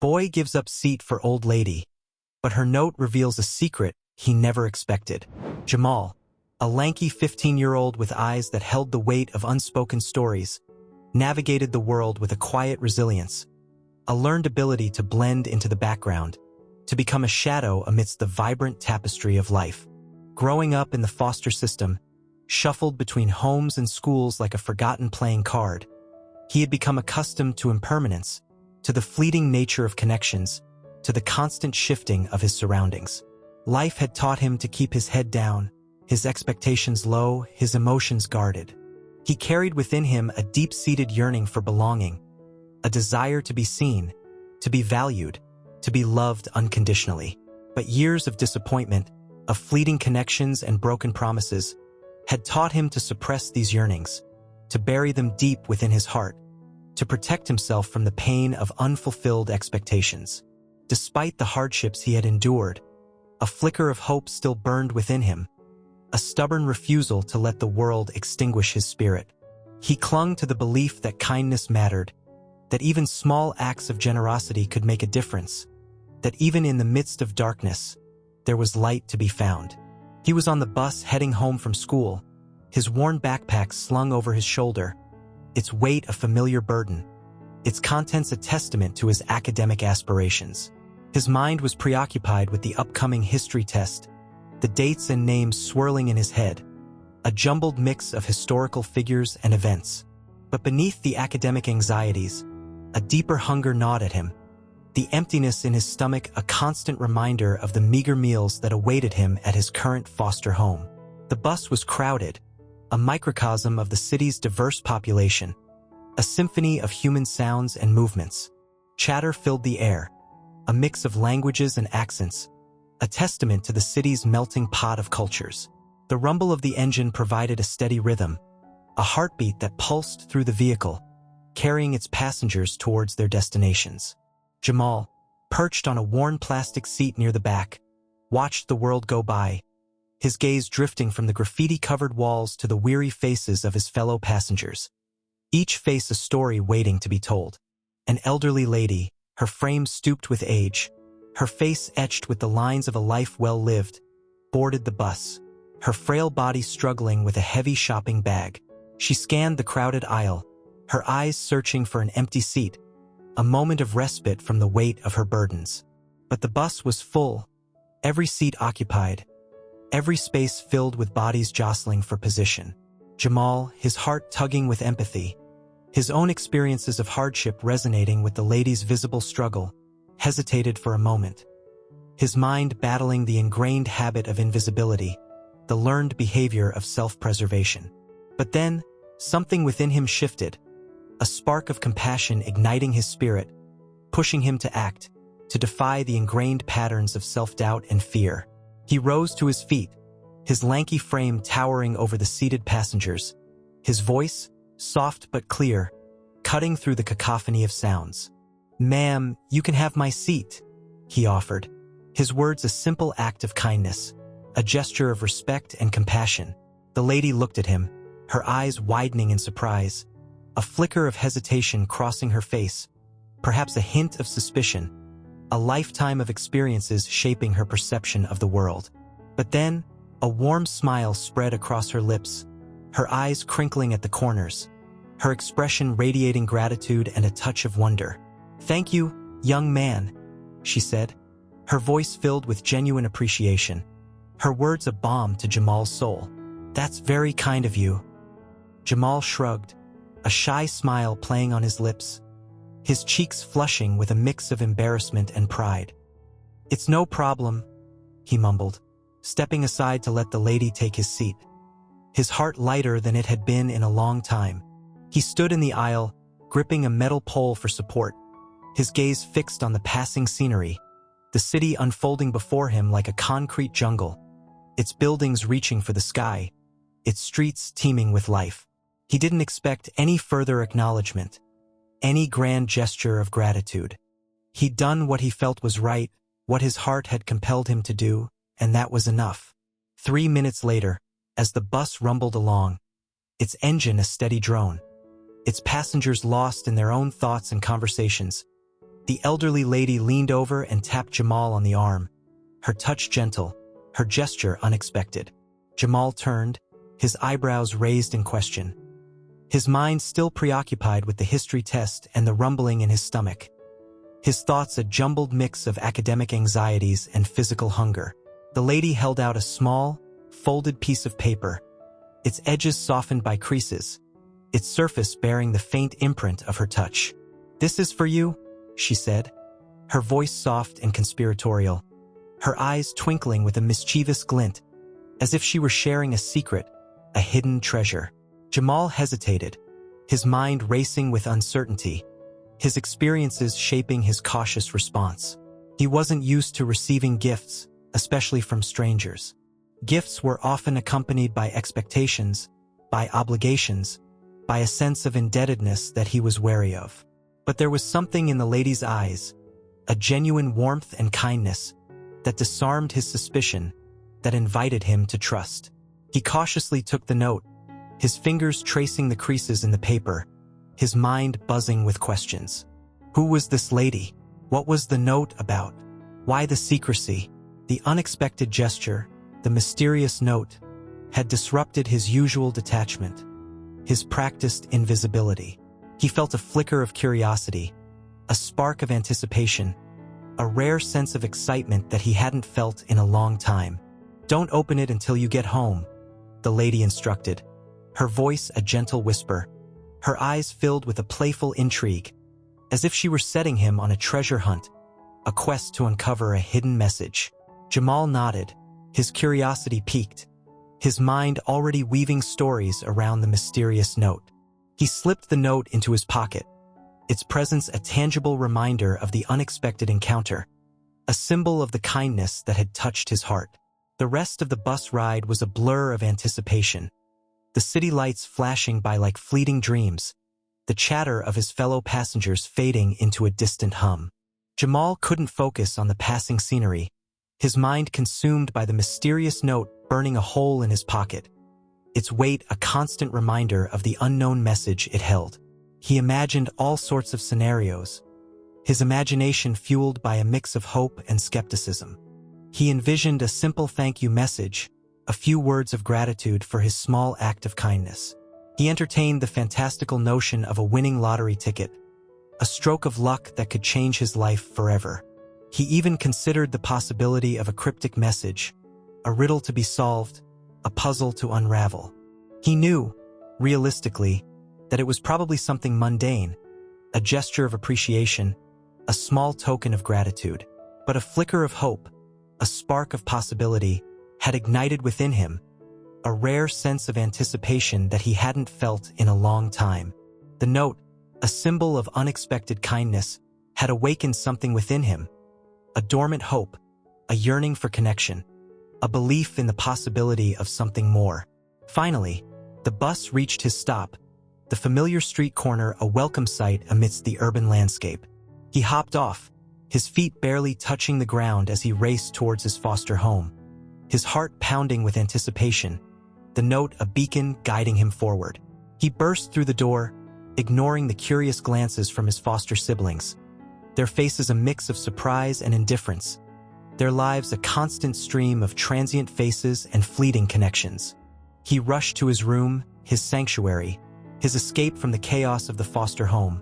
Boy gives up seat for old lady, but her note reveals a secret he never expected. Jamal, a lanky 15-year-old with eyes that held the weight of unspoken stories, navigated the world with a quiet resilience, a learned ability to blend into the background, to become a shadow amidst the vibrant tapestry of life. Growing up in the foster system, shuffled between homes and schools like a forgotten playing card, he had become accustomed to impermanence, to the fleeting nature of connections, to the constant shifting of his surroundings. Life had taught him to keep his head down, his expectations low, his emotions guarded. He carried within him a deep-seated yearning for belonging, a desire to be seen, to be valued, to be loved unconditionally. But years of disappointment, of fleeting connections and broken promises, had taught him to suppress these yearnings, to bury them deep within his heart, to protect himself from the pain of unfulfilled expectations. Despite the hardships he had endured, a flicker of hope still burned within him, a stubborn refusal to let the world extinguish his spirit. He clung to the belief that kindness mattered, that even small acts of generosity could make a difference, that even in the midst of darkness, there was light to be found. He was on the bus heading home from school, his worn backpack slung over his shoulder, its weight a familiar burden, its contents a testament to his academic aspirations. His mind was preoccupied with the upcoming history test, the dates and names swirling in his head, a jumbled mix of historical figures and events. But beneath the academic anxieties, a deeper hunger gnawed at him, the emptiness in his stomach a constant reminder of the meager meals that awaited him at his current foster home. The bus was crowded, a microcosm of the city's diverse population, a symphony of human sounds and movements. Chatter filled the air, a mix of languages and accents, a testament to the city's melting pot of cultures. The rumble of the engine provided a steady rhythm, a heartbeat that pulsed through the vehicle, carrying its passengers towards their destinations. Jamal, perched on a worn plastic seat near the back, watched the world go by, his gaze drifting from the graffiti-covered walls to the weary faces of his fellow passengers. Each face a story waiting to be told. An elderly lady, her frame stooped with age, her face etched with the lines of a life well lived, boarded the bus, her frail body struggling with a heavy shopping bag. She scanned the crowded aisle, her eyes searching for an empty seat, a moment of respite from the weight of her burdens. But the bus was full, every seat occupied, every space filled with bodies jostling for position. Jamal, his heart tugging with empathy, his own experiences of hardship resonating with the lady's visible struggle, hesitated for a moment, his mind battling the ingrained habit of invisibility, the learned behavior of self-preservation. But then, something within him shifted, a spark of compassion igniting his spirit, pushing him to act, to defy the ingrained patterns of self-doubt and fear. He rose to his feet, his lanky frame towering over the seated passengers, his voice, soft but clear, cutting through the cacophony of sounds. "Ma'am, you can have my seat," he offered, his words a simple act of kindness, a gesture of respect and compassion. The lady looked at him, her eyes widening in surprise, a flicker of hesitation crossing her face, perhaps a hint of suspicion, a lifetime of experiences shaping her perception of the world. But then, a warm smile spread across her lips, her eyes crinkling at the corners, her expression radiating gratitude and a touch of wonder. "Thank you, young man," she said, her voice filled with genuine appreciation, her words a balm to Jamal's soul. "That's very kind of you." Jamal shrugged, a shy smile playing on his lips, his cheeks flushing with a mix of embarrassment and pride. "It's no problem," he mumbled, stepping aside to let the lady take his seat, his heart lighter than it had been in a long time. He stood in the aisle, gripping a metal pole for support, his gaze fixed on the passing scenery, the city unfolding before him like a concrete jungle, its buildings reaching for the sky, its streets teeming with life. He didn't expect any further acknowledgement, any grand gesture of gratitude. He'd done what he felt was right, what his heart had compelled him to do, and that was enough. 3 minutes later, as the bus rumbled along, its engine a steady drone, its passengers lost in their own thoughts and conversations, The elderly lady leaned over and tapped Jamal on the arm, her touch gentle, her gesture unexpected. Jamal turned, his eyebrows raised in question, his mind still preoccupied with the history test and the rumbling in his stomach. His thoughts a jumbled mix of academic anxieties and physical hunger. The lady held out a small, folded piece of paper, its edges softened by creases, its surface bearing the faint imprint of her touch. "This is for you," she said, her voice soft and conspiratorial, her eyes twinkling with a mischievous glint, as if she were sharing a secret, a hidden treasure. Jamal hesitated, his mind racing with uncertainty, his experiences shaping his cautious response. He wasn't used to receiving gifts, especially from strangers. Gifts were often accompanied by expectations, by obligations, by a sense of indebtedness that he was wary of. But there was something in the lady's eyes, a genuine warmth and kindness, that disarmed his suspicion, that invited him to trust. He cautiously took the note, his fingers tracing the creases in the paper, his mind buzzing with questions. Who was this lady? What was the note about? Why the secrecy? The unexpected gesture, the mysterious note, had disrupted his usual detachment, his practiced invisibility. He felt a flicker of curiosity, a spark of anticipation, a rare sense of excitement that he hadn't felt in a long time. "Don't open it until you get home," the lady instructed, her voice a gentle whisper, her eyes filled with a playful intrigue, as if she were setting him on a treasure hunt, a quest to uncover a hidden message. Jamal nodded, his curiosity piqued, his mind already weaving stories around the mysterious note. He slipped the note into his pocket, its presence a tangible reminder of the unexpected encounter, a symbol of the kindness that had touched his heart. The rest of the bus ride was a blur of anticipation, the city lights flashing by like fleeting dreams, the chatter of his fellow passengers fading into a distant hum. Jamal couldn't focus on the passing scenery, his mind consumed by the mysterious note burning a hole in his pocket, its weight a constant reminder of the unknown message it held. He imagined all sorts of scenarios, his imagination fueled by a mix of hope and skepticism. He envisioned a simple thank you message, a few words of gratitude for his small act of kindness. He entertained the fantastical notion of a winning lottery ticket, a stroke of luck that could change his life forever. He even considered the possibility of a cryptic message, a riddle to be solved, a puzzle to unravel. He knew, realistically, that it was probably something mundane, a gesture of appreciation, a small token of gratitude. But a flicker of hope, a spark of possibility, had ignited within him, a rare sense of anticipation that he hadn't felt in a long time. The note, a symbol of unexpected kindness, had awakened something within him, a dormant hope, a yearning for connection, a belief in the possibility of something more. Finally, the bus reached his stop, the familiar street corner a welcome sight amidst the urban landscape. He hopped off, his feet barely touching the ground as he raced towards his foster home, his heart pounding with anticipation, the note a beacon guiding him forward. He burst through the door, ignoring the curious glances from his foster siblings, their faces a mix of surprise and indifference, their lives a constant stream of transient faces and fleeting connections. He rushed to his room, his sanctuary, his escape from the chaos of the foster home,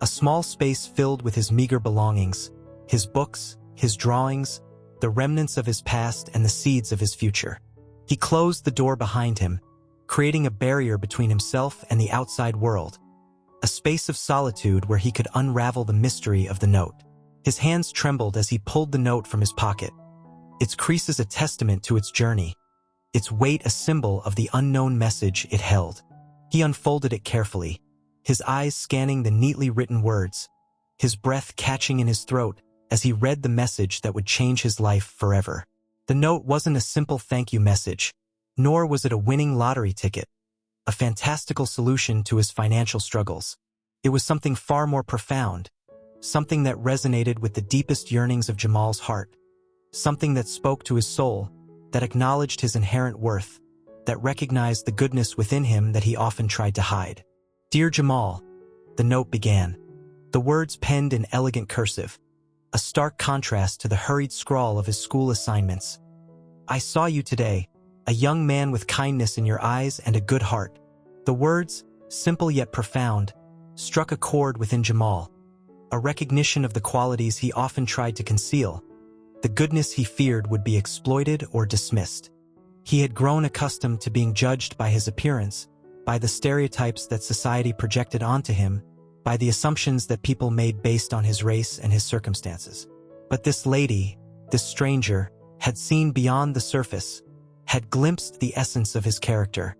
a small space filled with his meager belongings, his books, his drawings, the remnants of his past and the seeds of his future. He closed the door behind him, creating a barrier between himself and the outside world, a space of solitude where he could unravel the mystery of the note. His hands trembled as he pulled the note from his pocket, its creases a testament to its journey, its weight a symbol of the unknown message it held. He unfolded it carefully, his eyes scanning the neatly written words, his breath catching in his throat as he read the message that would change his life forever. The note wasn't a simple thank you message, nor was it a winning lottery ticket, a fantastical solution to his financial struggles. It was something far more profound, something that resonated with the deepest yearnings of Jamal's heart, something that spoke to his soul, that acknowledged his inherent worth, that recognized the goodness within him that he often tried to hide. "Dear Jamal," the note began, The words penned in elegant cursive, a stark contrast to the hurried scrawl of his school assignments. I saw you today, a young man with kindness in your eyes and a good heart. The words, simple yet profound, struck a chord within Jamal, a recognition of the qualities he often tried to conceal. The goodness he feared would be exploited or dismissed. He had grown accustomed to being judged by his appearance, by the stereotypes that society projected onto him, by the assumptions that people made based on his race and his circumstances. But this lady, this stranger, had seen beyond the surface, had glimpsed the essence of his character,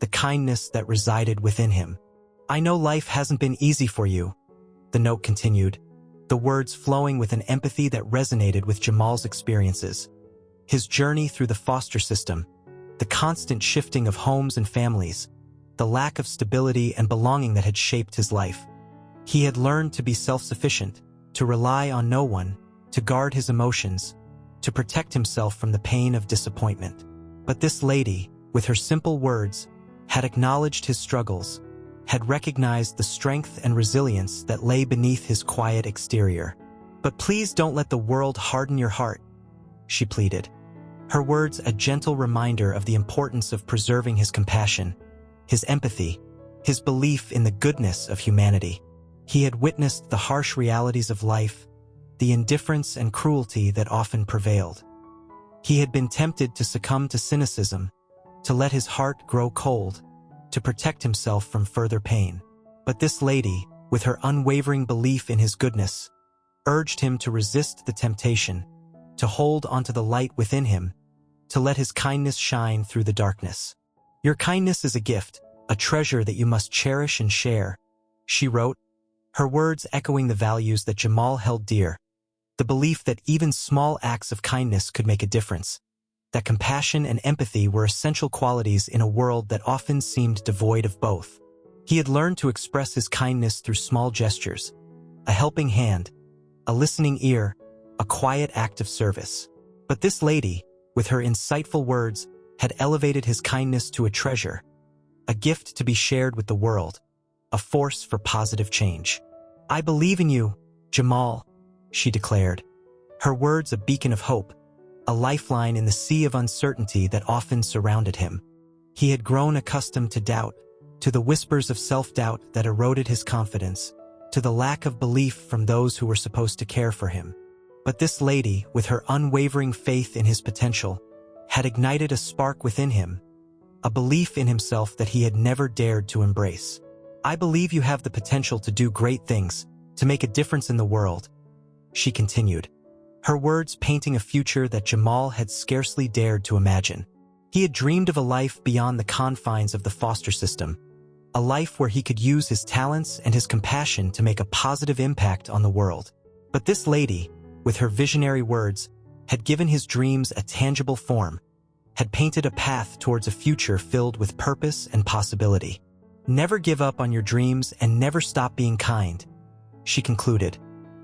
the kindness that resided within him. I know life hasn't been easy for you, the note continued, the words flowing with an empathy that resonated with Jamal's experiences. His journey through the foster system, the constant shifting of homes and families, the lack of stability and belonging that had shaped his life. He had learned to be self-sufficient, to rely on no one, to guard his emotions, to protect himself from the pain of disappointment. But this lady, with her simple words, had acknowledged his struggles, had recognized the strength and resilience that lay beneath his quiet exterior. But please don't let the world harden your heart, she pleaded. Her words a gentle reminder of the importance of preserving his compassion, his empathy, his belief in the goodness of humanity. He had witnessed the harsh realities of life, the indifference and cruelty that often prevailed. He had been tempted to succumb to cynicism, to let his heart grow cold, to protect himself from further pain. But this lady, with her unwavering belief in his goodness, urged him to resist the temptation, to hold onto the light within him, to let his kindness shine through the darkness. Your kindness is a gift, a treasure that you must cherish and share, she wrote, her words echoing the values that Jamal held dear, the belief that even small acts of kindness could make a difference, that compassion and empathy were essential qualities in a world that often seemed devoid of both. He had learned to express his kindness through small gestures, a helping hand, a listening ear, a quiet act of service. But this lady, with her insightful words, had elevated his kindness to a treasure, a gift to be shared with the world, a force for positive change. I believe in you, Jamal, she declared, her words a beacon of hope, a lifeline in the sea of uncertainty that often surrounded him. He had grown accustomed to doubt, to the whispers of self-doubt that eroded his confidence, to the lack of belief from those who were supposed to care for him. But this lady, with her unwavering faith in his potential, had ignited a spark within him, a belief in himself that he had never dared to embrace. I believe you have the potential to do great things, to make a difference in the world, she continued, her words painting a future that Jamal had scarcely dared to imagine. He had dreamed of a life beyond the confines of the foster system, a life where he could use his talents and his compassion to make a positive impact on the world. But this lady, with her visionary words, had given his dreams a tangible form, had painted a path towards a future filled with purpose and possibility. Never give up on your dreams and never stop being kind, she concluded,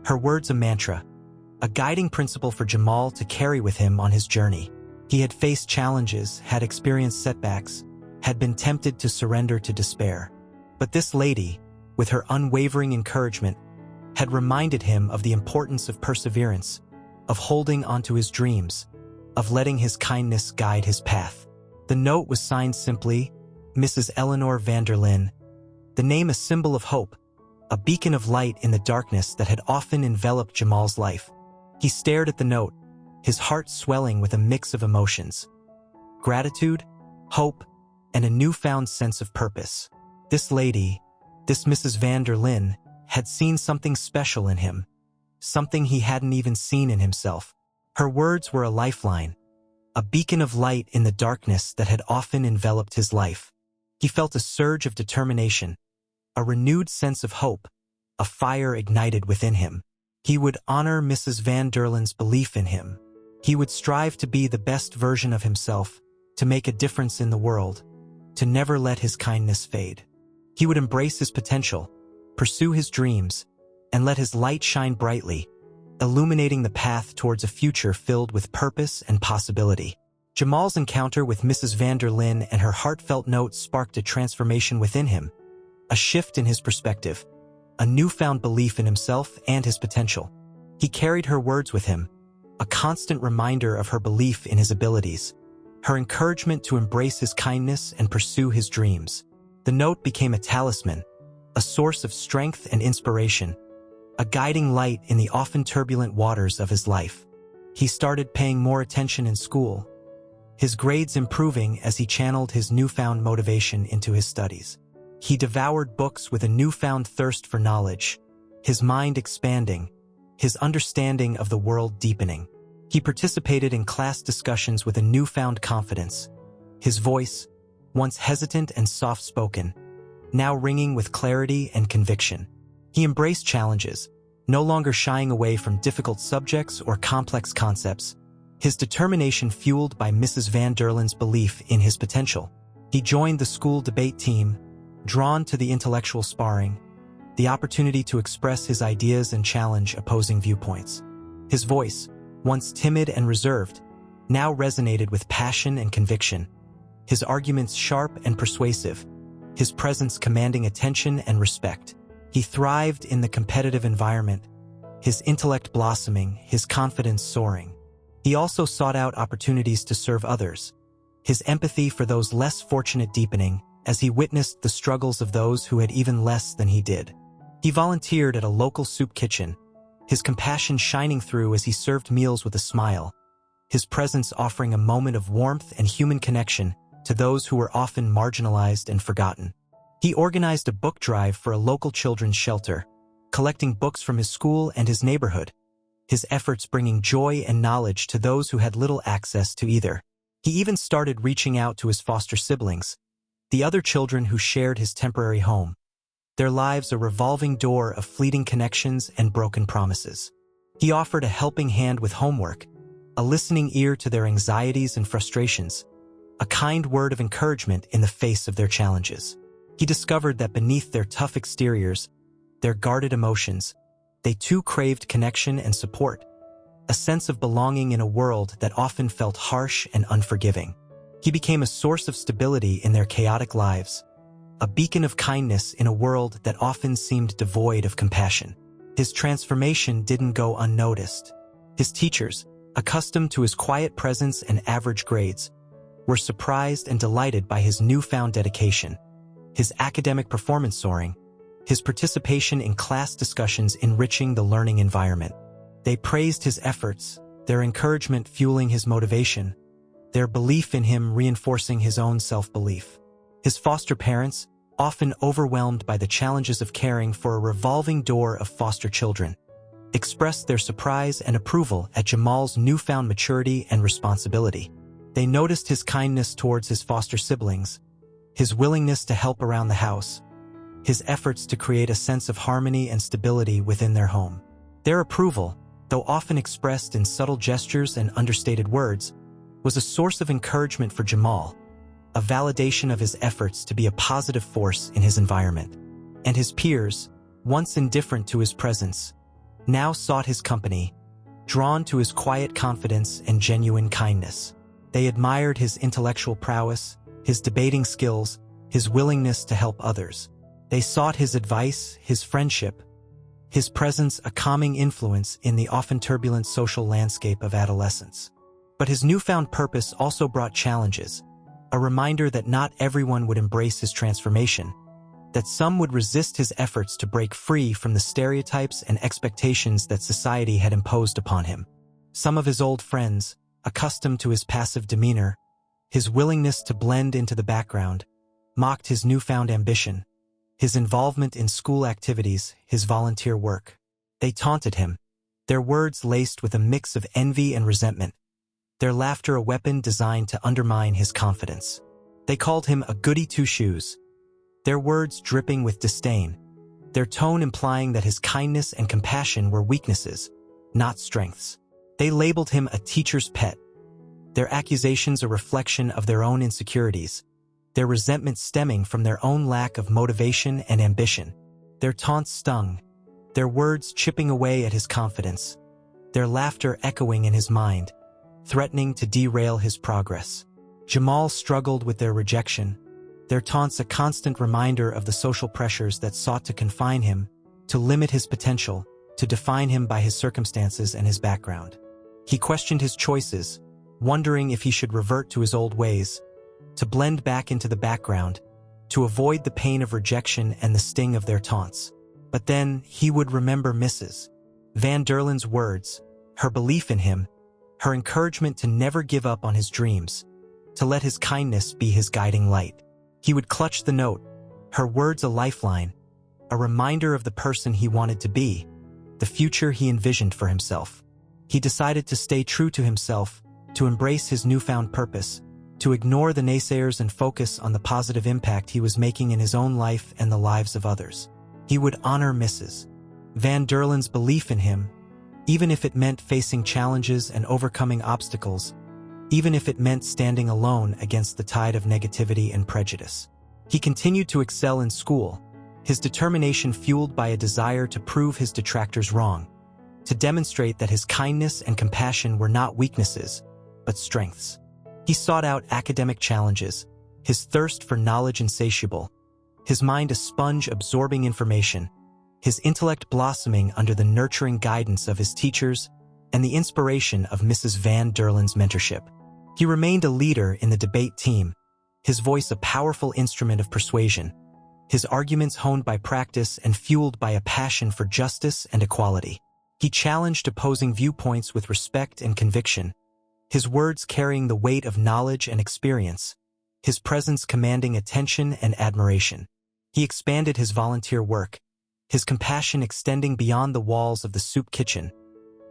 her words a mantra, a guiding principle for Jamal to carry with him on his journey. He had faced challenges, had experienced setbacks, had been tempted to surrender to despair. But this lady, with her unwavering encouragement, had reminded him of the importance of perseverance, of holding onto his dreams, of letting his kindness guide his path. The note was signed simply, Mrs. Eleanor Vanderlyn, the name a symbol of hope, a beacon of light in the darkness that had often enveloped Jamal's life. He stared at the note, his heart swelling with a mix of emotions. Gratitude, hope, and a newfound sense of purpose. This lady, this Mrs. Vanderlyn, had seen something special in him, something he hadn't even seen in himself. Her words were a lifeline, a beacon of light in the darkness that had often enveloped his life. He felt a surge of determination, a renewed sense of hope, a fire ignited within him. He would honor Mrs. Vanderlyn's belief in him. He would strive to be the best version of himself, to make a difference in the world, to never let his kindness fade. He would embrace his potential, pursue his dreams, and let his light shine brightly, illuminating the path towards a future filled with purpose and possibility. Jamal's encounter with Mrs. Vanderlyn and her heartfelt note sparked a transformation within him, a shift in his perspective, a newfound belief in himself and his potential. He carried her words with him, a constant reminder of her belief in his abilities, her encouragement to embrace his kindness and pursue his dreams. The note became a talisman, a source of strength and inspiration, a guiding light in the often turbulent waters of his life. He started paying more attention in school, his grades improving as he channeled his newfound motivation into his studies. He devoured books with a newfound thirst for knowledge, his mind expanding, his understanding of the world deepening. He participated in class discussions with a newfound confidence, his voice, once hesitant and soft-spoken, now ringing with clarity and conviction. He embraced challenges, no longer shying away from difficult subjects or complex concepts, his determination fueled by Mrs. Van Derlen's belief in his potential. He joined the school debate team, drawn to the intellectual sparring, the opportunity to express his ideas and challenge opposing viewpoints. His voice, once timid and reserved, now resonated with passion and conviction, his arguments sharp and persuasive, his presence commanding attention and respect. He thrived in the competitive environment, his intellect blossoming, his confidence soaring. He also sought out opportunities to serve others, his empathy for those less fortunate deepening as he witnessed the struggles of those who had even less than he did. He volunteered at a local soup kitchen, his compassion shining through as he served meals with a smile, his presence offering a moment of warmth and human connection to those who were often marginalized and forgotten. He organized a book drive for a local children's shelter, collecting books from his school and his neighborhood, his efforts bringing joy and knowledge to those who had little access to either. He even started reaching out to his foster siblings, the other children who shared his temporary home, their lives a revolving door of fleeting connections and broken promises. He offered a helping hand with homework, a listening ear to their anxieties and frustrations, a kind word of encouragement in the face of their challenges. He discovered that beneath their tough exteriors, their guarded emotions, they too craved connection and support, a sense of belonging in a world that often felt harsh and unforgiving. He became a source of stability in their chaotic lives, a beacon of kindness in a world that often seemed devoid of compassion. His transformation didn't go unnoticed. His teachers, accustomed to his quiet presence and average grades, were surprised and delighted by his newfound dedication, his academic performance soaring, his participation in class discussions enriching the learning environment. They praised his efforts, their encouragement fueling his motivation, their belief in him reinforcing his own self-belief. His foster parents, often overwhelmed by the challenges of caring for a revolving door of foster children, expressed their surprise and approval at Jamal's newfound maturity and responsibility. They noticed his kindness towards his foster siblings, his willingness to help around the house, his efforts to create a sense of harmony and stability within their home. Their approval, though often expressed in subtle gestures and understated words, was a source of encouragement for Jamal, a validation of his efforts to be a positive force in his environment. And his peers, once indifferent to his presence, now sought his company, drawn to his quiet confidence and genuine kindness. They admired his intellectual prowess, his debating skills, his willingness to help others. They sought his advice, his friendship, his presence a calming influence in the often turbulent social landscape of adolescence. But his newfound purpose also brought challenges, a reminder that not everyone would embrace his transformation, that some would resist his efforts to break free from the stereotypes and expectations that society had imposed upon him. Some of his old friends, accustomed to his passive demeanor, his willingness to blend into the background, mocked his newfound ambition, his involvement in school activities, his volunteer work. They taunted him, their words laced with a mix of envy and resentment, their laughter a weapon designed to undermine his confidence. They called him a goody two-shoes, their words dripping with disdain, their tone implying that his kindness and compassion were weaknesses, not strengths. They labeled him a teacher's pet, their accusations a reflection of their own insecurities, their resentment stemming from their own lack of motivation and ambition. Their taunts stung, their words chipping away at his confidence, their laughter echoing in his mind, threatening to derail his progress. Jamal struggled with their rejection, their taunts a constant reminder of the social pressures that sought to confine him, to limit his potential, to define him by his circumstances and his background. He questioned his choices, wondering if he should revert to his old ways, to blend back into the background, to avoid the pain of rejection and the sting of their taunts. But then he would remember Mrs. Van der Lin's words, her belief in him, her encouragement to never give up on his dreams, to let his kindness be his guiding light. He would clutch the note, her words a lifeline, a reminder of the person he wanted to be, the future he envisioned for himself. He decided to stay true to himself, to embrace his newfound purpose, to ignore the naysayers and focus on the positive impact he was making in his own life and the lives of others. He would honor Mrs. Van der Lin's belief in him, even if it meant facing challenges and overcoming obstacles, even if it meant standing alone against the tide of negativity and prejudice. He continued to excel in school, his determination fueled by a desire to prove his detractors wrong, to demonstrate that his kindness and compassion were not weaknesses, but strengths. He sought out academic challenges, his thirst for knowledge insatiable, his mind a sponge absorbing information, his intellect blossoming under the nurturing guidance of his teachers and the inspiration of Mrs. Van der Lin's mentorship. He remained a leader in the debate team, his voice a powerful instrument of persuasion, his arguments honed by practice and fueled by a passion for justice and equality. He challenged opposing viewpoints with respect and conviction, his words carrying the weight of knowledge and experience, his presence commanding attention and admiration. He expanded his volunteer work, his compassion extending beyond the walls of the soup kitchen,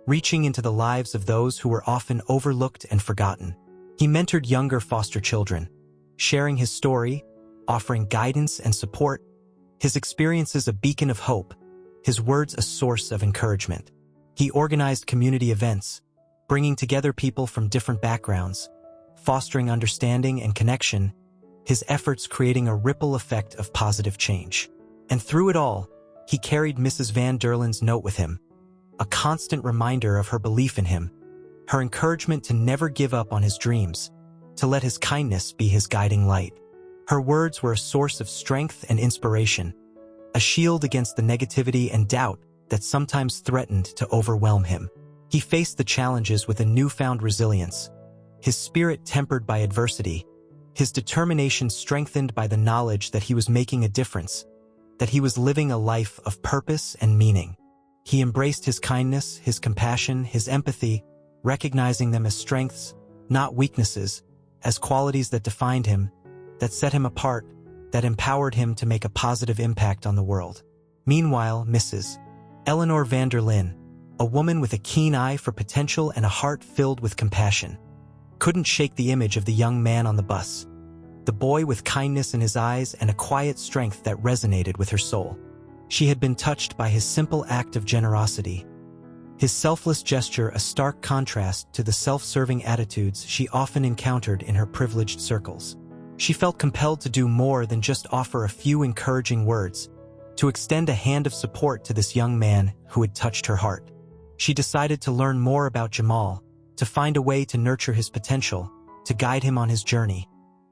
reaching into the lives of those who were often overlooked and forgotten. He mentored younger foster children, sharing his story, offering guidance and support, his experiences a beacon of hope, his words a source of encouragement. He organized community events, bringing together people from different backgrounds, fostering understanding and connection, his efforts creating a ripple effect of positive change. And through it all, he carried Mrs. Van der Lin's note with him, a constant reminder of her belief in him, her encouragement to never give up on his dreams, to let his kindness be his guiding light. Her words were a source of strength and inspiration, a shield against the negativity and doubt that sometimes threatened to overwhelm him. He faced the challenges with a newfound resilience, his spirit tempered by adversity, his determination strengthened by the knowledge that he was making a difference, that he was living a life of purpose and meaning. He embraced his kindness, his compassion, his empathy, recognizing them as strengths, not weaknesses, as qualities that defined him, that set him apart, that empowered him to make a positive impact on the world. Meanwhile, Mrs. Eleanor Van der Lin, a woman with a keen eye for potential and a heart filled with compassion, couldn't shake the image of the young man on the bus, the boy with kindness in his eyes and a quiet strength that resonated with her soul. She had been touched by his simple act of generosity, his selfless gesture a stark contrast to the self-serving attitudes she often encountered in her privileged circles. She felt compelled to do more than just offer a few encouraging words, to extend a hand of support to this young man who had touched her heart. She decided to learn more about Jamal, to find a way to nurture his potential, to guide him on his journey,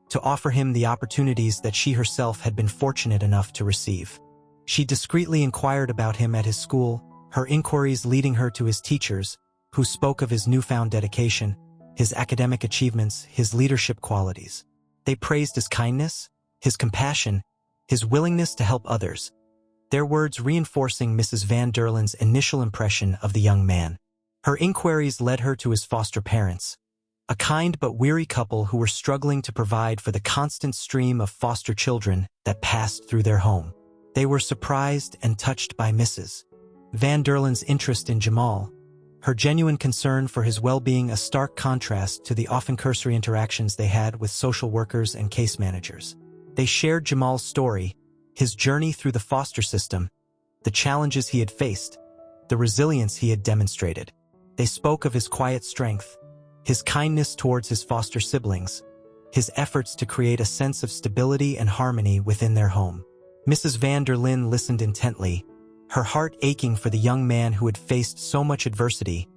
to offer him the opportunities that she herself had been fortunate enough to receive. She discreetly inquired about him at his school, her inquiries leading her to his teachers, who spoke of his newfound dedication, his academic achievements, his leadership qualities. They praised his kindness, his compassion, his willingness to help others, their words reinforcing Mrs. Van der Lin's initial impression of the young man. Her inquiries led her to his foster parents, a kind but weary couple who were struggling to provide for the constant stream of foster children that passed through their home. They were surprised and touched by Mrs. Van der Lin's interest in Jamal, her genuine concern for his well-being a stark contrast to the often cursory interactions they had with social workers and case managers. They shared Jamal's story, his journey through the foster system, the challenges he had faced, the resilience he had demonstrated. They spoke of his quiet strength, his kindness towards his foster siblings, his efforts to create a sense of stability and harmony within their home. Mrs. Van der Lin listened intently, her heart aching for the young man who had faced so much adversity,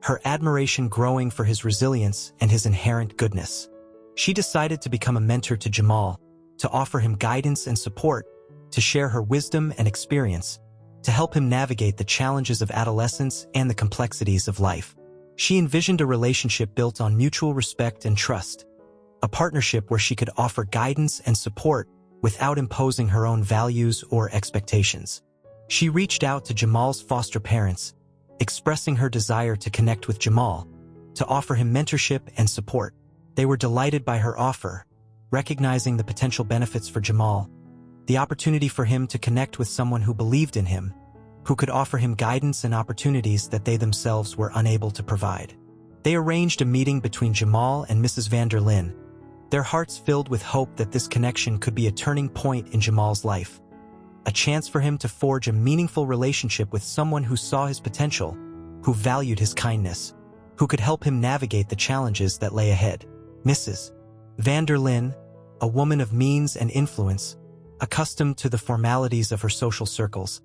her admiration growing for his resilience and his inherent goodness. She decided to become a mentor to Jamal, to offer him guidance and support, to share her wisdom and experience, to help him navigate the challenges of adolescence and the complexities of life. She envisioned a relationship built on mutual respect and trust, a partnership where she could offer guidance and support without imposing her own values or expectations. She reached out to Jamal's foster parents, expressing her desire to connect with Jamal, to offer him mentorship and support. They were delighted by her offer, recognizing the potential benefits for Jamal, the opportunity for him to connect with someone who believed in him, who could offer him guidance and opportunities that they themselves were unable to provide. They arranged a meeting between Jamal and Mrs. van der Linde, their hearts filled with hope that this connection could be a turning point in Jamal's life, a chance for him to forge a meaningful relationship with someone who saw his potential, who valued his kindness, who could help him navigate the challenges that lay ahead. Mrs. van der Linde, a woman of means and influence, accustomed to the formalities of her social circles,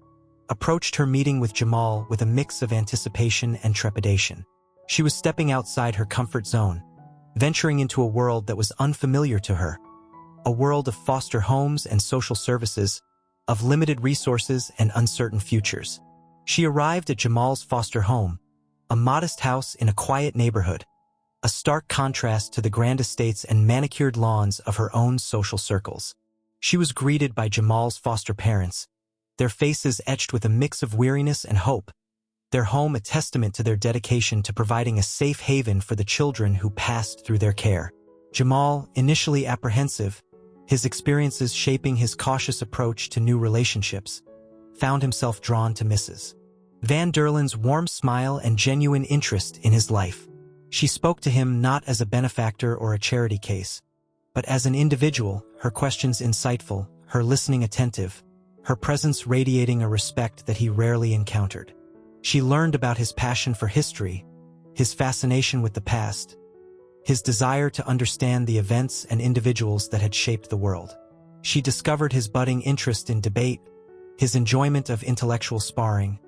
approached her meeting with Jamal with a mix of anticipation and trepidation. She was stepping outside her comfort zone, venturing into a world that was unfamiliar to her, a world of foster homes and social services, of limited resources and uncertain futures. She arrived at Jamal's foster home, a modest house in a quiet neighborhood, a stark contrast to the grand estates and manicured lawns of her own social circles. She was greeted by Jamal's foster parents, their faces etched with a mix of weariness and hope, their home a testament to their dedication to providing a safe haven for the children who passed through their care. Jamal, initially apprehensive, his experiences shaping his cautious approach to new relationships, found himself drawn to Mrs. van der Linde's warm smile and genuine interest in his life. She spoke to him not as a benefactor or a charity case, but as an individual, her questions insightful, her listening attentive, her presence radiating a respect that he rarely encountered. She learned about his passion for history, his fascination with the past, his desire to understand the events and individuals that had shaped the world. She discovered his budding interest in debate, his enjoyment of intellectual sparring,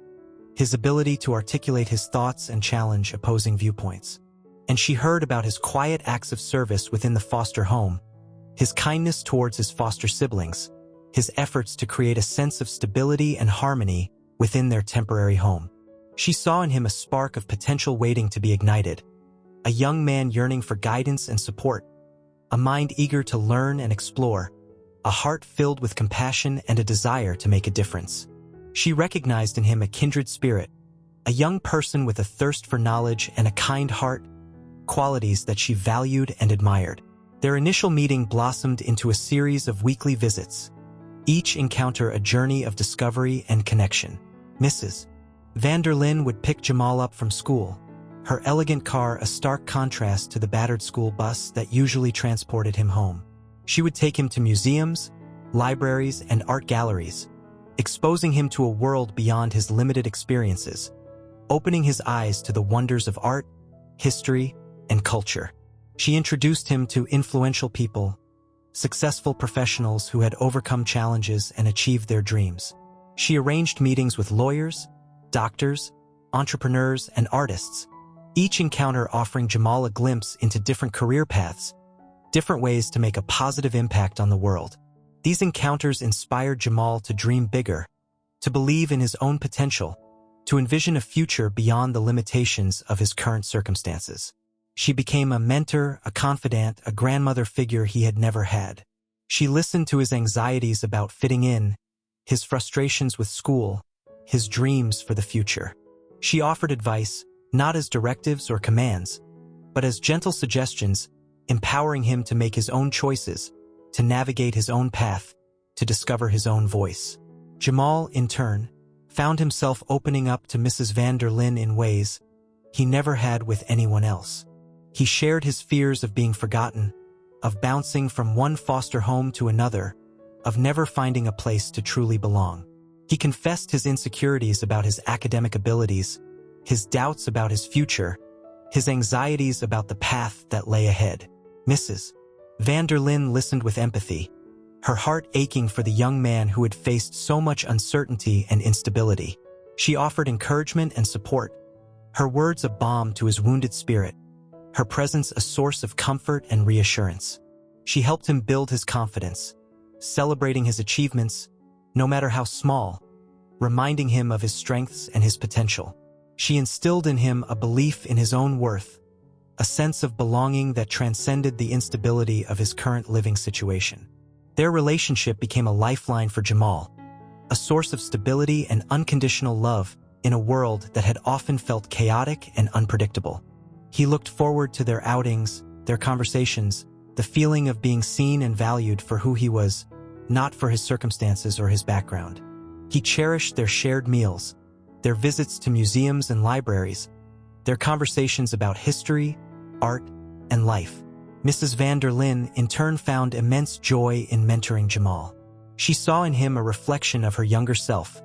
his ability to articulate his thoughts and challenge opposing viewpoints. And she heard about his quiet acts of service within the foster home, his kindness towards his foster siblings, his efforts to create a sense of stability and harmony within their temporary home. She saw in him a spark of potential waiting to be ignited, a young man yearning for guidance and support, a mind eager to learn and explore, a heart filled with compassion and a desire to make a difference. She recognized in him a kindred spirit, a young person with a thirst for knowledge and a kind heart, qualities that she valued and admired. Their initial meeting blossomed into a series of weekly visits, each encounter a journey of discovery and connection. Mrs. van der Linde would pick Jamal up from school, her elegant car a stark contrast to the battered school bus that usually transported him home. She would take him to museums, libraries, and art galleries, exposing him to a world beyond his limited experiences, opening his eyes to the wonders of art, history, and culture. She introduced him to influential people, successful professionals who had overcome challenges and achieved their dreams. She arranged meetings with lawyers, doctors, entrepreneurs, and artists, each encounter offering Jamal a glimpse into different career paths, different ways to make a positive impact on the world. These encounters inspired Jamal to dream bigger, to believe in his own potential, to envision a future beyond the limitations of his current circumstances. She became a mentor, a confidant, a grandmother figure he had never had. She listened to his anxieties about fitting in, his frustrations with school, his dreams for the future. She offered advice, not as directives or commands, but as gentle suggestions, empowering him to make his own choices, to navigate his own path, to discover his own voice. Jamal, in turn, found himself opening up to Mrs. van der Linde in ways he never had with anyone else. He shared his fears of being forgotten, of bouncing from one foster home to another, of never finding a place to truly belong. He confessed his insecurities about his academic abilities, his doubts about his future, his anxieties about the path that lay ahead. Mrs. van der Linde listened with empathy, her heart aching for the young man who had faced so much uncertainty and instability. She offered encouragement and support, her words a balm to his wounded spirit, her presence a source of comfort and reassurance. She helped him build his confidence, celebrating his achievements, no matter how small, reminding him of his strengths and his potential. She instilled in him a belief in his own worth, a sense of belonging that transcended the instability of his current living situation. Their relationship became a lifeline for Jamal, a source of stability and unconditional love in a world that had often felt chaotic and unpredictable. He looked forward to their outings, their conversations, the feeling of being seen and valued for who he was, not for his circumstances or his background. He cherished their shared meals, their visits to museums and libraries, their conversations about history, art, and life. Mrs. van der Linde, in turn, found immense joy in mentoring Jamal. She saw in him a reflection of her younger self,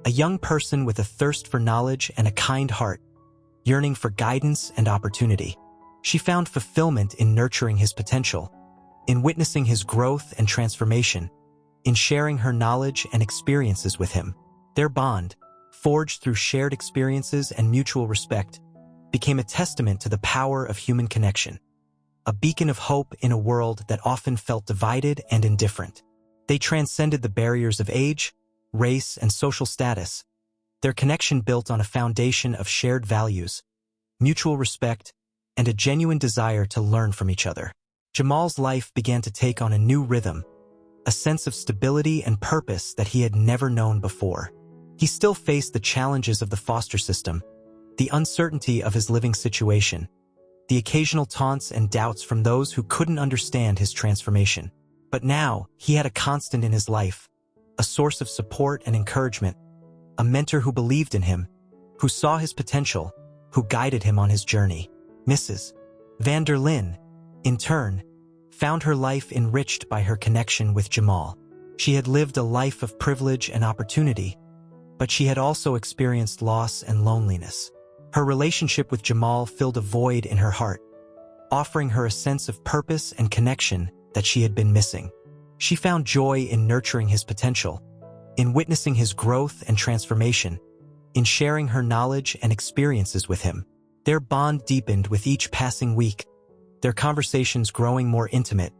a young person with a thirst for knowledge and a kind heart, yearning for guidance and opportunity. She found fulfillment in nurturing his potential, in witnessing his growth and transformation, in sharing her knowledge and experiences with him. Their bond, forged through shared experiences and mutual respect, became a testament to the power of human connection, a beacon of hope in a world that often felt divided and indifferent. They transcended the barriers of age, race, and social status, their connection built on a foundation of shared values, mutual respect, and a genuine desire to learn from each other. Jamal's life began to take on a new rhythm, a sense of stability and purpose that he had never known before. He still faced the challenges of the foster system, the uncertainty of his living situation, the occasional taunts and doubts from those who couldn't understand his transformation. But now, he had a constant in his life, a source of support and encouragement, a mentor who believed in him, who saw his potential, who guided him on his journey. Mrs. van der Linde, in turn, found her life enriched by her connection with Jamal. She had lived a life of privilege and opportunity, but she had also experienced loss and loneliness. Her relationship with Jamal filled a void in her heart, offering her a sense of purpose and connection that she had been missing. She found joy in nurturing his potential, in witnessing his growth and transformation, in sharing her knowledge and experiences with him. Their bond deepened with each passing week, their conversations growing more intimate,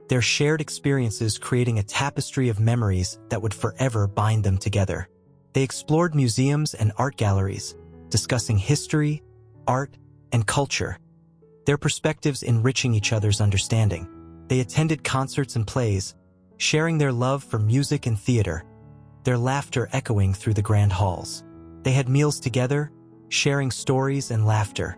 their shared experiences creating a tapestry of memories that would forever bind them together. They explored museums and art galleries, discussing history, art, and culture, their perspectives enriching each other's understanding. They attended concerts and plays, sharing their love for music and theater, their laughter echoing through the grand halls. They had meals together, sharing stories and laughter,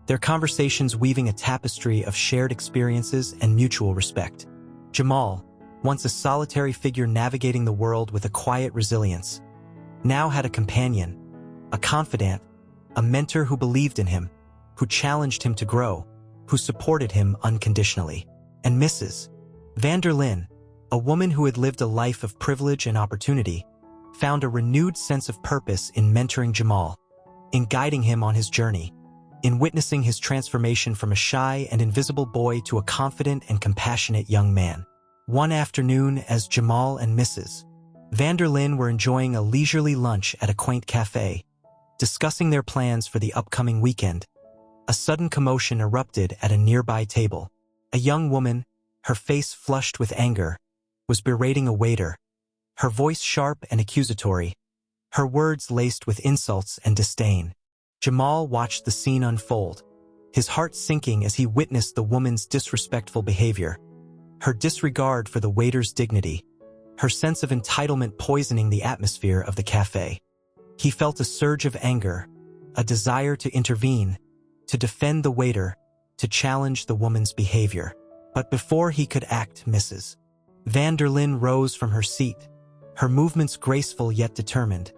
their conversations weaving a tapestry of shared experiences and mutual respect. Jamal, once a solitary figure navigating the world with a quiet resilience, now had a companion, a confidant, a mentor who believed in him, who challenged him to grow, who supported him unconditionally. And Mrs. van der Linde, a woman who had lived a life of privilege and opportunity, found a renewed sense of purpose in mentoring Jamal, in guiding him on his journey, in witnessing his transformation from a shy and invisible boy to a confident and compassionate young man. One afternoon, as Jamal and Mrs. van der Linde were enjoying a leisurely lunch at a quaint cafe, discussing their plans for the upcoming weekend, a sudden commotion erupted at a nearby table. A young woman, her face flushed with anger, was berating a waiter, her voice sharp and accusatory, her words laced with insults and disdain. Jamal watched the scene unfold, his heart sinking as he witnessed the woman's disrespectful behavior, her disregard for the waiter's dignity, her sense of entitlement poisoning the atmosphere of the cafe. He felt a surge of anger, a desire to intervene, to defend the waiter, to challenge the woman's behavior. But before he could act, Mrs. van der Linde rose from her seat, her movements graceful yet determined,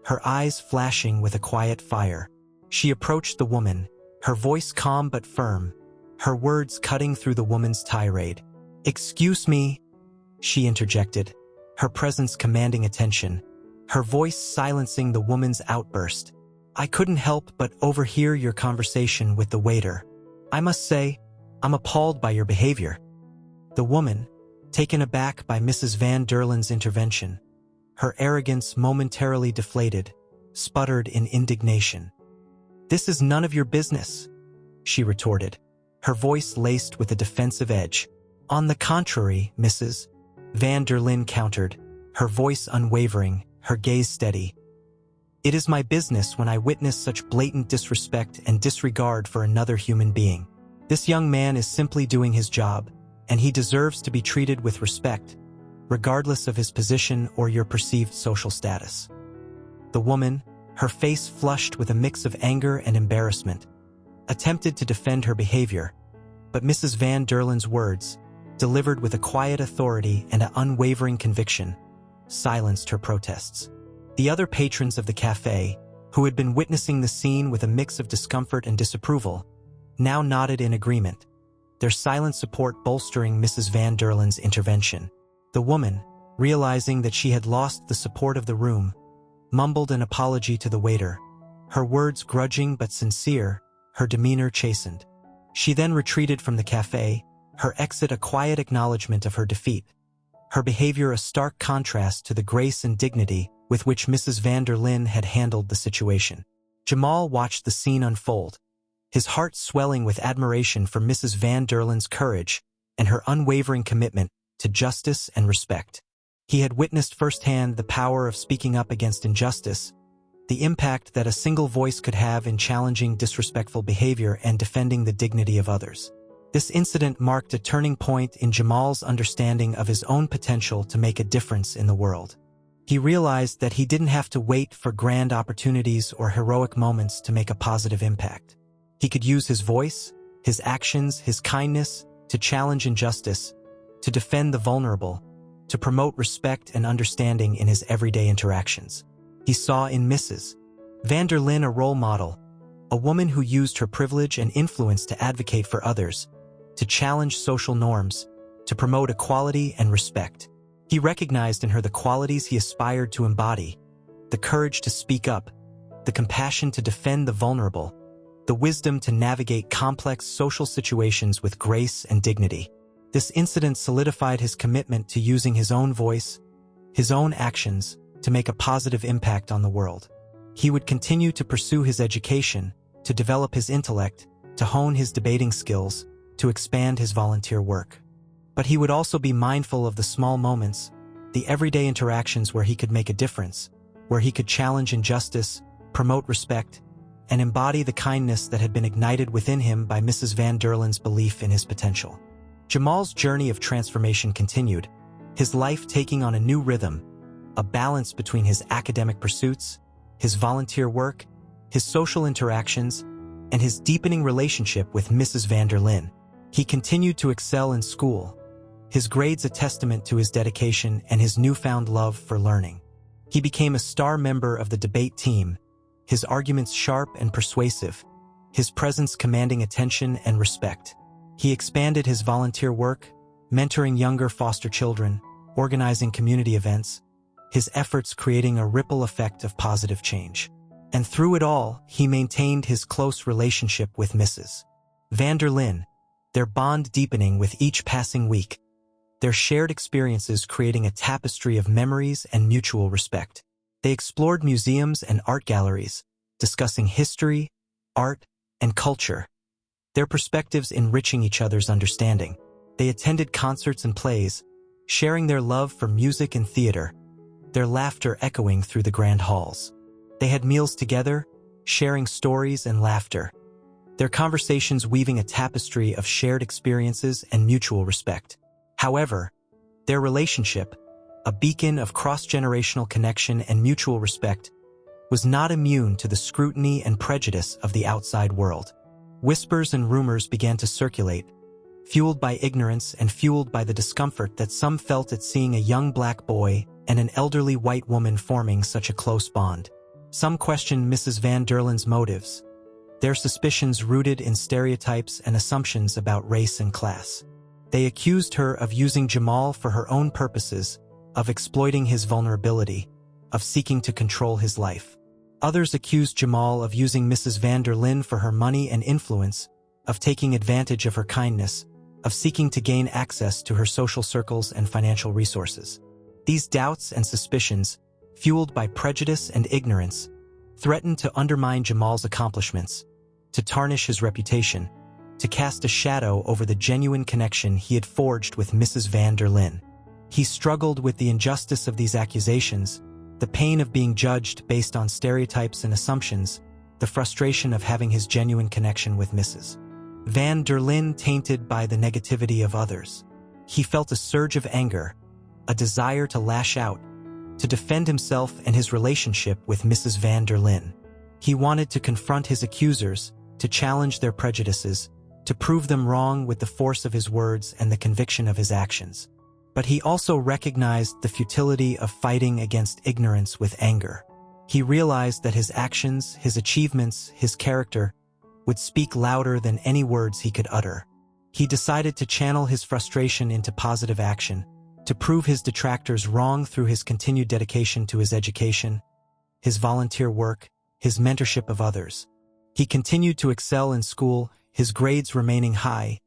her eyes flashing with a quiet fire. She approached the woman, her voice calm but firm, her words cutting through the woman's tirade. "Excuse me," she interjected, her presence commanding attention, her voice silencing the woman's outburst. "I couldn't help but overhear your conversation with the waiter. I must say, I'm appalled by your behavior." The woman, taken aback by Mrs. van der Linde's intervention, her arrogance momentarily deflated, sputtered in indignation. "This is none of your business," she retorted, her voice laced with a defensive edge. "On the contrary, Mrs. van der Linde countered, her voice unwavering, her gaze steady. It is my business when I witness such blatant disrespect and disregard for another human being. This young man is simply doing his job, and he deserves to be treated with respect, regardless of his position or your perceived social status." The woman, her face flushed with a mix of anger and embarrassment, attempted to defend her behavior, but Mrs. Van der Lin's words, delivered with a quiet authority and an unwavering conviction, silenced her protests. The other patrons of the cafe, who had been witnessing the scene with a mix of discomfort and disapproval, now nodded in agreement, their silent support bolstering Mrs. Van der Lin's intervention. The woman, realizing that she had lost the support of the room, mumbled an apology to the waiter, her words grudging but sincere, her demeanor chastened. She then retreated from the cafe, her exit a quiet acknowledgement of her defeat, her behavior a stark contrast to the grace and dignity with which Mrs. Van der Lin had handled the situation. Jamal watched the scene unfold, his heart swelling with admiration for Mrs. Van der Lin's courage and her unwavering commitment to justice and respect. He had witnessed firsthand the power of speaking up against injustice, the impact that a single voice could have in challenging disrespectful behavior and defending the dignity of others. This incident marked a turning point in Jamal's understanding of his own potential to make a difference in the world. He realized that he didn't have to wait for grand opportunities or heroic moments to make a positive impact. He could use his voice, his actions, his kindness to challenge injustice, to defend the vulnerable, to promote respect and understanding in his everyday interactions. He saw in Mrs. Van der Lin a role model, a woman who used her privilege and influence to advocate for others, to challenge social norms, to promote equality and respect. He recognized in her the qualities he aspired to embody: the courage to speak up, the compassion to defend the vulnerable, the wisdom to navigate complex social situations with grace and dignity. This incident solidified his commitment to using his own voice, his own actions, to make a positive impact on the world. He would continue to pursue his education, to develop his intellect, to hone his debating skills, to expand his volunteer work. But he would also be mindful of the small moments, the everyday interactions where he could make a difference, where he could challenge injustice, promote respect, and embody the kindness that had been ignited within him by Mrs. Van der Lin's belief in his potential. Jamal's journey of transformation continued, his life taking on a new rhythm, a balance between his academic pursuits, his volunteer work, his social interactions, and his deepening relationship with Mrs. Van der Lin. He continued to excel in school, his grades a testament to his dedication and his newfound love for learning. He became a star member of the debate team, his arguments sharp and persuasive, his presence commanding attention and respect. He expanded his volunteer work, mentoring younger foster children, organizing community events, his efforts creating a ripple effect of positive change. And through it all, he maintained his close relationship with Mrs. Van der Lin, their bond deepening with each passing week, their shared experiences creating a tapestry of memories and mutual respect. They explored museums and art galleries, discussing history, art, and culture, their perspectives enriching each other's understanding. They attended concerts and plays, sharing their love for music and theater, their laughter echoing through the grand halls. They had meals together, sharing stories and laughter, their conversations weaving a tapestry of shared experiences and mutual respect. However, their relationship, a beacon of cross-generational connection and mutual respect, was not immune to the scrutiny and prejudice of the outside world. Whispers and rumors began to circulate, fueled by ignorance and fueled by the discomfort that some felt at seeing a young black boy and an elderly white woman forming such a close bond. Some questioned Mrs. Van der Lin's motives, their suspicions rooted in stereotypes and assumptions about race and class. They accused her of using Jamal for her own purposes, of exploiting his vulnerability, of seeking to control his life. Others accused Jamal of using Mrs. Van der Lin for her money and influence, of taking advantage of her kindness, of seeking to gain access to her social circles and financial resources. These doubts and suspicions, fueled by prejudice and ignorance, threatened to undermine Jamal's accomplishments, to tarnish his reputation, to cast a shadow over the genuine connection he had forged with Mrs. Van der Lin. He struggled with the injustice of these accusations, The pain of being judged based on stereotypes and assumptions, the frustration of having his genuine connection with Mrs. Van der Linde tainted by the negativity of others. He felt a surge of anger, a desire to lash out, to defend himself and his relationship with Mrs. Van der Linde. He wanted to confront his accusers, to challenge their prejudices, to prove them wrong with the force of his words and the conviction of his actions. But he also recognized the futility of fighting against ignorance with anger. He realized that his actions, his achievements, his character would speak louder than any words he could utter. He decided to channel his frustration into positive action, to prove his detractors wrong through his continued dedication to his education, his volunteer work, his mentorship of others. He continued to excel in school, his grades remaining high,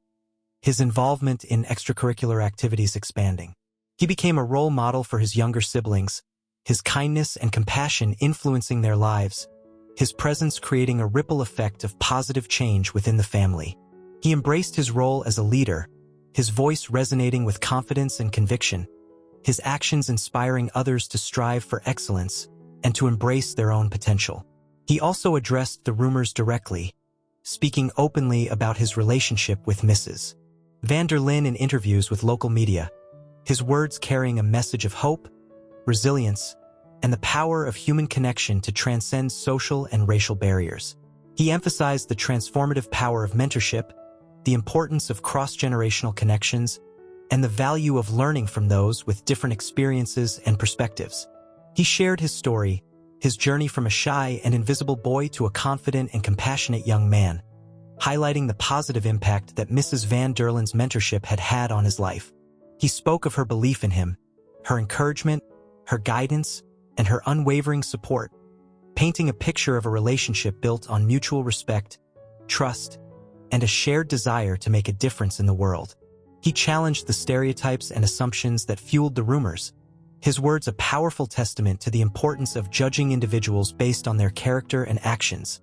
his involvement in extracurricular activities expanding. He became a role model for his younger siblings, his kindness and compassion influencing their lives, his presence creating a ripple effect of positive change within the family. He embraced his role as a leader, his voice resonating with confidence and conviction, his actions inspiring others to strive for excellence and to embrace their own potential. He also addressed the rumors directly, speaking openly about his relationship with Mrs. Van der Linde in interviews with local media, his words carrying a message of hope, resilience, and the power of human connection to transcend social and racial barriers. He emphasized the transformative power of mentorship, the importance of cross-generational connections, and the value of learning from those with different experiences and perspectives. He shared his story, his journey from a shy and invisible boy to a confident and compassionate young man, highlighting the positive impact that Mrs. Van der Linde's mentorship had had on his life. He spoke of her belief in him, her encouragement, her guidance, and her unwavering support, painting a picture of a relationship built on mutual respect, trust, and a shared desire to make a difference in the world. He challenged the stereotypes and assumptions that fueled the rumors, his words a powerful testament to the importance of judging individuals based on their character and actions,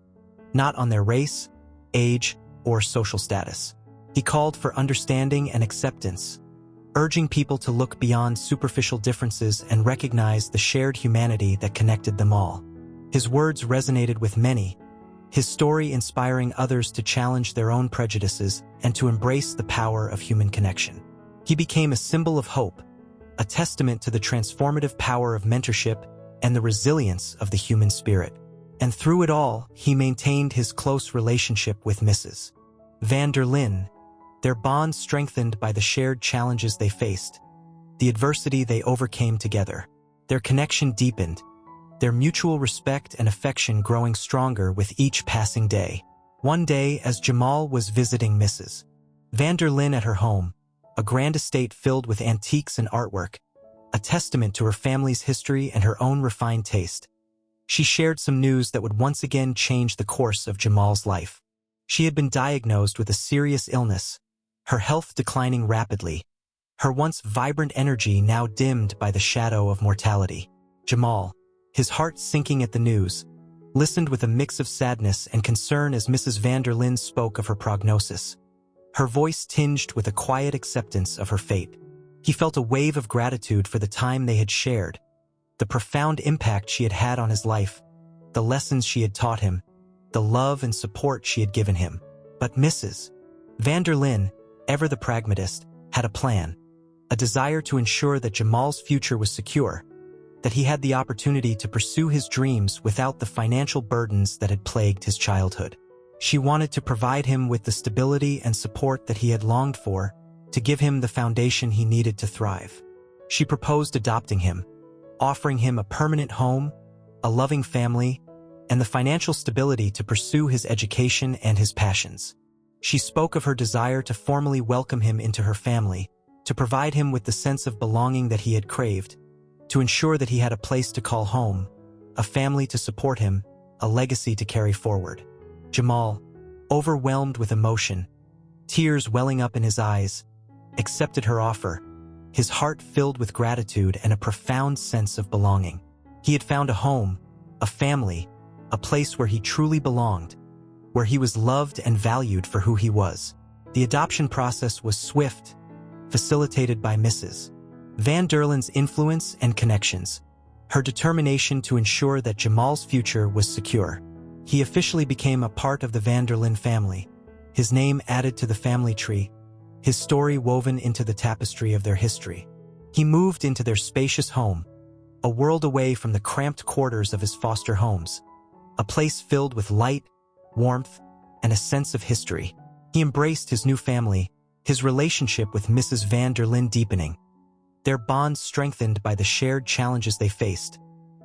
not on their race, age, or social status. He called for understanding and acceptance, urging people to look beyond superficial differences and recognize the shared humanity that connected them all. His words resonated with many, his story inspiring others to challenge their own prejudices and to embrace the power of human connection. He became a symbol of hope, a testament to the transformative power of mentorship and the resilience of the human spirit. And through it all, he maintained his close relationship with Mrs. Van der Linde, their bond strengthened by the shared challenges they faced, the adversity they overcame together. Their connection deepened, their mutual respect and affection growing stronger with each passing day. One day, as Jamal was visiting Mrs. Van der Linde at her home, a grand estate filled with antiques and artwork, a testament to her family's history and her own refined taste, she shared some news that would once again change the course of Jamal's life. She had been diagnosed with a serious illness, her health declining rapidly, her once vibrant energy now dimmed by the shadow of mortality. Jamal, his heart sinking at the news, listened with a mix of sadness and concern as Mrs. Van der Linde spoke of her prognosis, her voice tinged with a quiet acceptance of her fate. He felt a wave of gratitude for the time they had shared, the profound impact she had had on his life, the lessons she had taught him, the love and support she had given him. But Mrs. Van der Linde, ever the pragmatist, had a plan, a desire to ensure that Jamal's future was secure, that he had the opportunity to pursue his dreams without the financial burdens that had plagued his childhood. She wanted to provide him with the stability and support that he had longed for, to give him the foundation he needed to thrive. She proposed adopting him, offering him a permanent home, a loving family, and the financial stability to pursue his education and his passions. She spoke of her desire to formally welcome him into her family, to provide him with the sense of belonging that he had craved, to ensure that he had a place to call home, a family to support him, a legacy to carry forward. Jamal, overwhelmed with emotion, tears welling up in his eyes, accepted her offer, his heart filled with gratitude and a profound sense of belonging. He had found a home, a family, a place where he truly belonged, where he was loved and valued for who he was. The adoption process was swift, facilitated by Mrs. Van der Linde's influence and connections. her determination to ensure that Jamal's future was secure. He officially became a part of the van der Linde family, his name added to the family tree, his story woven into the tapestry of their history. He moved into their spacious home, a world away from the cramped quarters of his foster homes, a place filled with light, warmth, and a sense of history. He embraced his new family, his relationship with Mrs. van der Linde deepening, their bonds strengthened by the shared challenges they faced,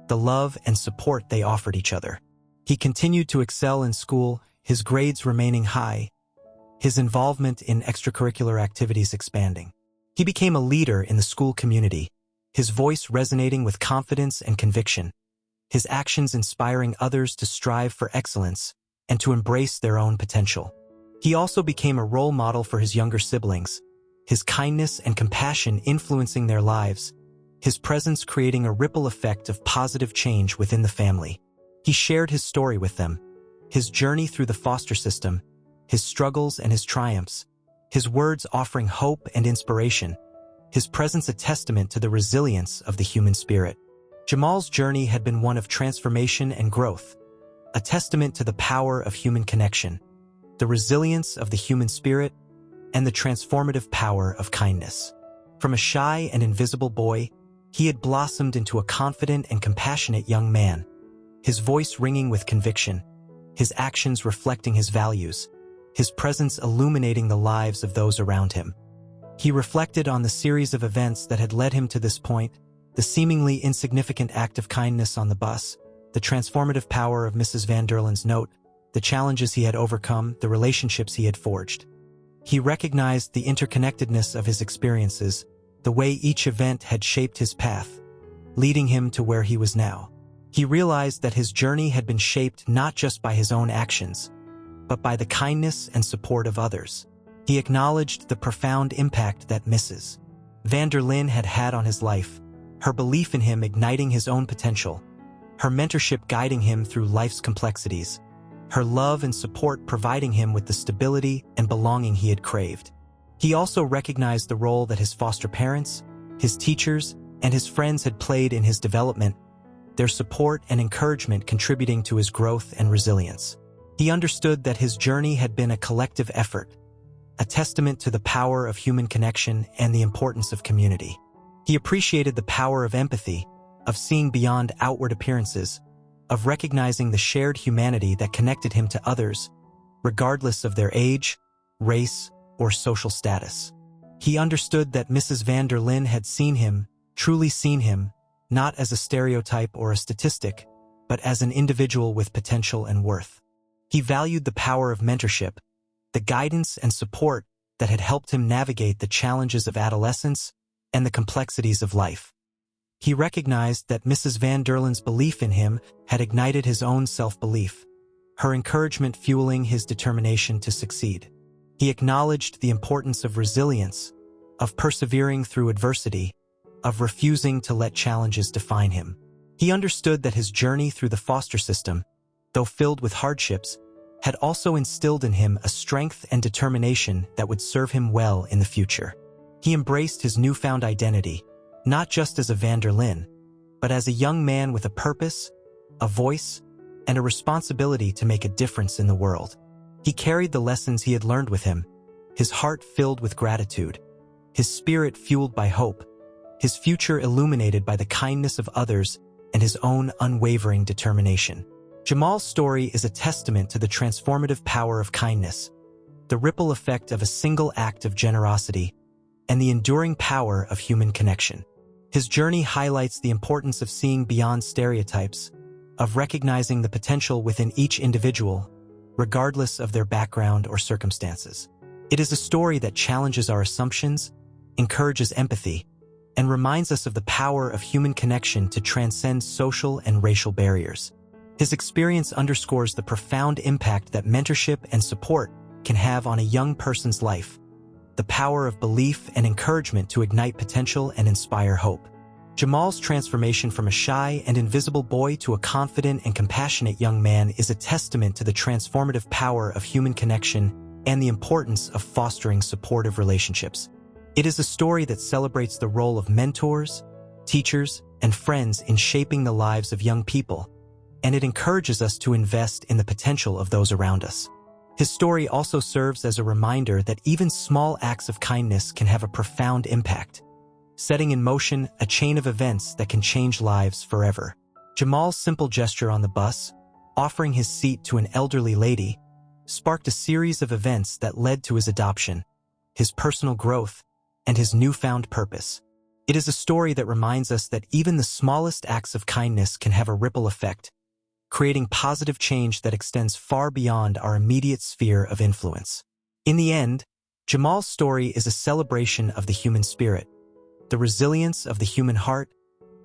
the love and support they offered each other. He continued to excel in school, his grades remaining high, his involvement in extracurricular activities expanding. He became a leader in the school community, his voice resonating with confidence and conviction, his actions inspiring others to strive for excellence and to embrace their own potential. He also became a role model for his younger siblings, his kindness and compassion influencing their lives, his presence creating a ripple effect of positive change within the family. He shared his story with them, his journey through the foster system, his struggles and his triumphs, his words offering hope and inspiration, his presence a testament to the resilience of the human spirit. Jamal's journey had been one of transformation and growth, a testament to the power of human connection, the resilience of the human spirit, and the transformative power of kindness. From a shy and invisible boy, he had blossomed into a confident and compassionate young man, his voice ringing with conviction, his actions reflecting his values, his presence illuminating the lives of those around him. He reflected on the series of events that had led him to this point, the seemingly insignificant act of kindness on the bus, the transformative power of Mrs. van der Linde's note, the challenges he had overcome, the relationships he had forged. He recognized the interconnectedness of his experiences, the way each event had shaped his path, leading him to where he was now. He realized that his journey had been shaped not just by his own actions, but by the kindness and support of others. He acknowledged the profound impact that Mrs. van der Linde had had on his life, her belief in him igniting his own potential, her mentorship guiding him through life's complexities, her love and support providing him with the stability and belonging he had craved. He also recognized the role that his foster parents, his teachers, and his friends had played in his development, their support and encouragement contributing to his growth and resilience. He understood that his journey had been a collective effort, a testament to the power of human connection and the importance of community. He appreciated the power of empathy, of seeing beyond outward appearances, of recognizing the shared humanity that connected him to others, regardless of their age, race, or social status. He understood that Mrs. van der Linde had seen him, truly seen him, not as a stereotype or a statistic, but as an individual with potential and worth. He valued the power of mentorship, the guidance and support that had helped him navigate the challenges of adolescence and the complexities of life. He recognized that Mrs. van der Linde's belief in him had ignited his own self-belief, her encouragement fueling his determination to succeed. He acknowledged the importance of resilience, of persevering through adversity, of refusing to let challenges define him. He understood that his journey through the foster system, though filled with hardships, had also instilled in him a strength and determination that would serve him well in the future. He embraced his newfound identity, not just as a van der Linde, but as a young man with a purpose, a voice, and a responsibility to make a difference in the world. He carried the lessons he had learned with him, his heart filled with gratitude, his spirit fueled by hope, his future illuminated by the kindness of others and his own unwavering determination. Jamal's story is a testament to the transformative power of kindness, the ripple effect of a single act of generosity, and the enduring power of human connection. His journey highlights the importance of seeing beyond stereotypes, of recognizing the potential within each individual, regardless of their background or circumstances. It is a story that challenges our assumptions, encourages empathy, and reminds us of the power of human connection to transcend social and racial barriers. His experience underscores the profound impact that mentorship and support can have on a young person's life, the power of belief and encouragement to ignite potential and inspire hope. Jamal's transformation from a shy and invisible boy to a confident and compassionate young man is a testament to the transformative power of human connection and the importance of fostering supportive relationships. It is a story that celebrates the role of mentors, teachers, and friends in shaping the lives of young people, and it encourages us to invest in the potential of those around us. His story also serves as a reminder that even small acts of kindness can have a profound impact, setting in motion a chain of events that can change lives forever. Jamal's simple gesture on the bus, offering his seat to an elderly lady, sparked a series of events that led to his adoption, his personal growth, and his newfound purpose. It is a story that reminds us that even the smallest acts of kindness can have a ripple effect, creating positive change that extends far beyond our immediate sphere of influence. In the end, Jamal's story is a celebration of the human spirit, the resilience of the human heart,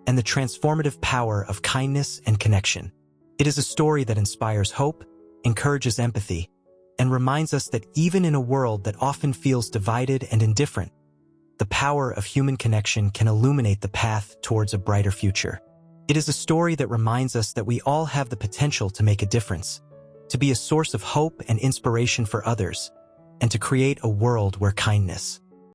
and the transformative power of kindness and connection. It is a story that inspires hope, encourages empathy, and reminds us that even in a world that often feels divided and indifferent, the power of human connection can illuminate the path towards a brighter future. It is a story that reminds us that we all have the potential to make a difference, to be a source of hope and inspiration for others, and to create a world where kindness